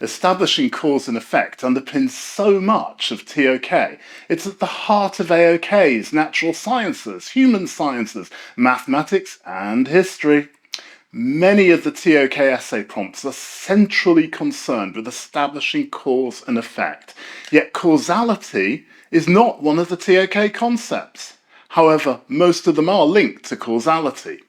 Establishing cause and effect underpins so much of ToK. It's at the heart of AOK's natural sciences, human sciences, mathematics and history. Many of the ToK essay prompts are centrally concerned with establishing cause and effect, yet causality is not one of the ToK concepts. However, most of them are linked to causality.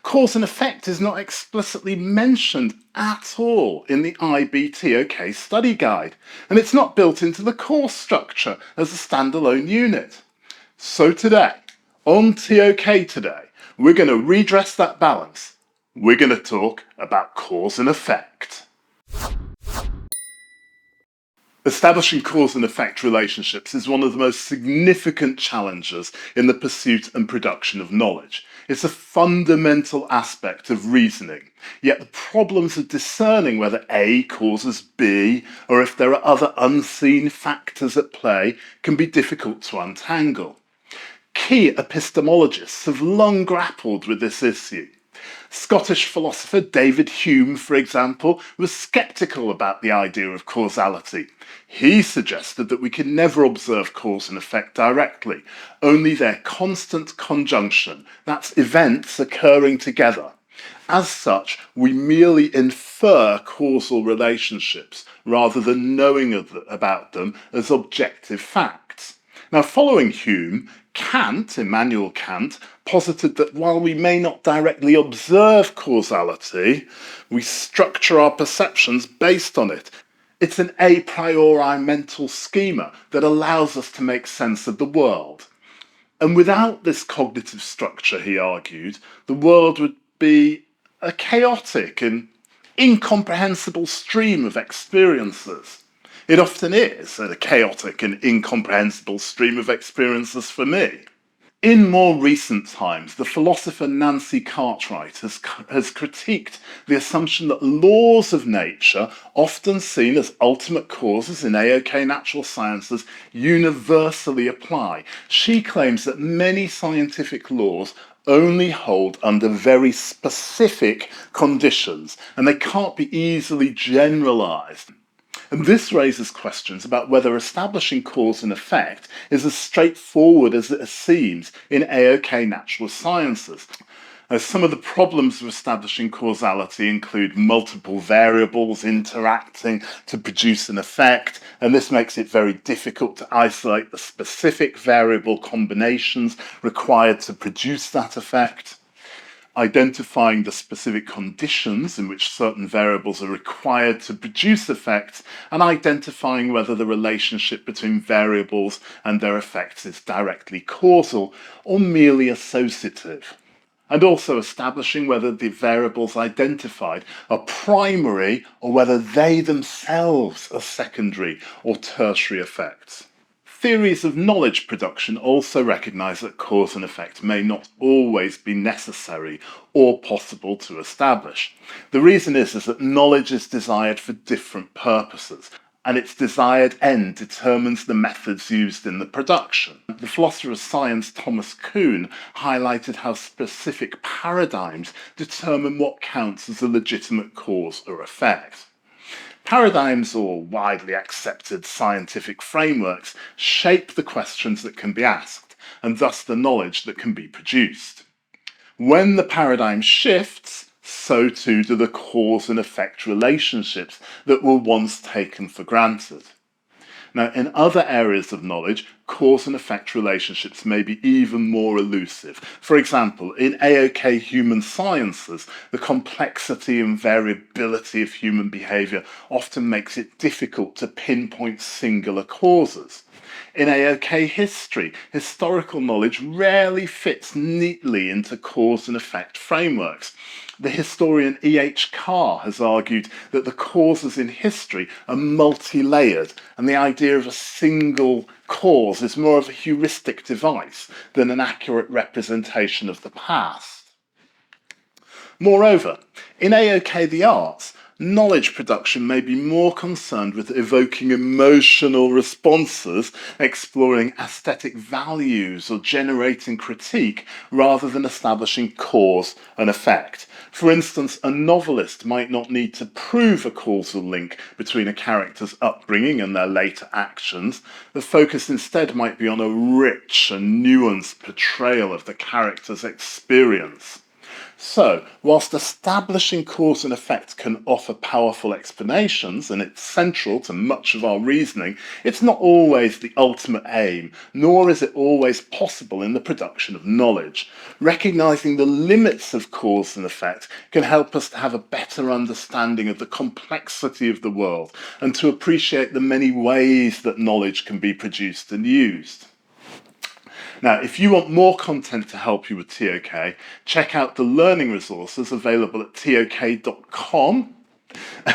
Cause and effect is not explicitly mentioned at all in the IB ToK study guide, and it's not built into the course structure as a standalone unit. So today, on ToK today, we're going to redress that balance. We're going to talk about cause and effect. Establishing cause and effect relationships is one of the most significant challenges in the pursuit and production of knowledge. It's a fundamental aspect of reasoning, yet the problems of discerning whether A causes B or if there are other unseen factors at play can be difficult to untangle. Key epistemologists have long grappled with this issue. Scottish philosopher David Hume, for example, was sceptical about the idea of causality. He suggested that we can never observe cause and effect directly, only their constant conjunction, that's events occurring together. As such, we merely infer causal relationships rather than knowing about them as objective facts. Now, following Hume, Emmanuel Kant, posited that while we may not directly observe causality, we structure our perceptions based on it. It's an a priori mental schema that allows us to make sense of the world. And without this cognitive structure, he argued, the world would be a chaotic and incomprehensible stream of experiences. It often is a chaotic and incomprehensible stream of experiences for me. In more recent times, the philosopher Nancy Cartwright has critiqued the assumption that laws of nature, often seen as ultimate causes in AOK natural sciences, universally apply. She claims that many scientific laws only hold under very specific conditions, and they can't be easily generalized. And this raises questions about whether establishing cause and effect is as straightforward as it seems in AOK natural sciences. Some of the problems of establishing causality include multiple variables interacting to produce an effect, and this makes it very difficult to isolate the specific variable combinations required to produce that effect. Identifying the specific conditions in which certain variables are required to produce effects, and identifying whether the relationship between variables and their effects is directly causal or merely associative. And also establishing whether the variables identified are primary or whether they themselves are secondary or tertiary effects. Theories of knowledge production also recognise that cause and effect may not always be necessary or possible to establish. The reason is that knowledge is desired for different purposes, and its desired end determines the methods used in the production. The philosopher of science Thomas Kuhn highlighted how specific paradigms determine what counts as a legitimate cause or effect. Paradigms, or widely accepted scientific frameworks, shape the questions that can be asked, and thus the knowledge that can be produced. When the paradigm shifts, so too do the cause and effect relationships that were once taken for granted. Now, in other areas of knowledge, cause and effect relationships may be even more elusive. For example, in AOK human sciences, the complexity and variability of human behaviour often makes it difficult to pinpoint singular causes. In AOK history, historical knowledge rarely fits neatly into cause and effect frameworks. The historian E.H. Carr has argued that the causes in history are multi-layered, and the idea of a single cause is more of a heuristic device than an accurate representation of the past. Moreover, in AOK the arts, knowledge production may be more concerned with evoking emotional responses, exploring aesthetic values, or generating critique rather than establishing cause and effect. For instance, a novelist might not need to prove a causal link between a character's upbringing and their later actions. The focus instead might be on a rich and nuanced portrayal of the character's experience. So, whilst establishing cause and effect can offer powerful explanations, and it's central to much of our reasoning, it's not always the ultimate aim, nor is it always possible in the production of knowledge. Recognizing the limits of cause and effect can help us to have a better understanding of the complexity of the world and to appreciate the many ways that knowledge can be produced and used. Now, if you want more content to help you with ToK, check out the learning resources available at ToK.com.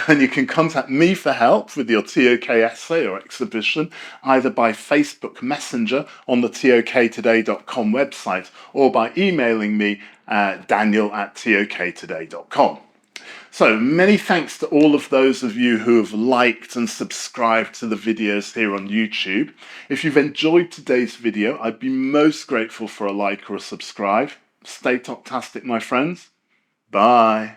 And you can contact me for help with your ToK essay or exhibition, either by Facebook Messenger on the ToKtoday.com website or by emailing me at daniel@ToKtoday.com. So many thanks to all of those of you who have liked and subscribed to the videos here on YouTube. If you've enjoyed today's video, I'd be most grateful for a like or a subscribe. Stay ToKtastic, my friends. Bye.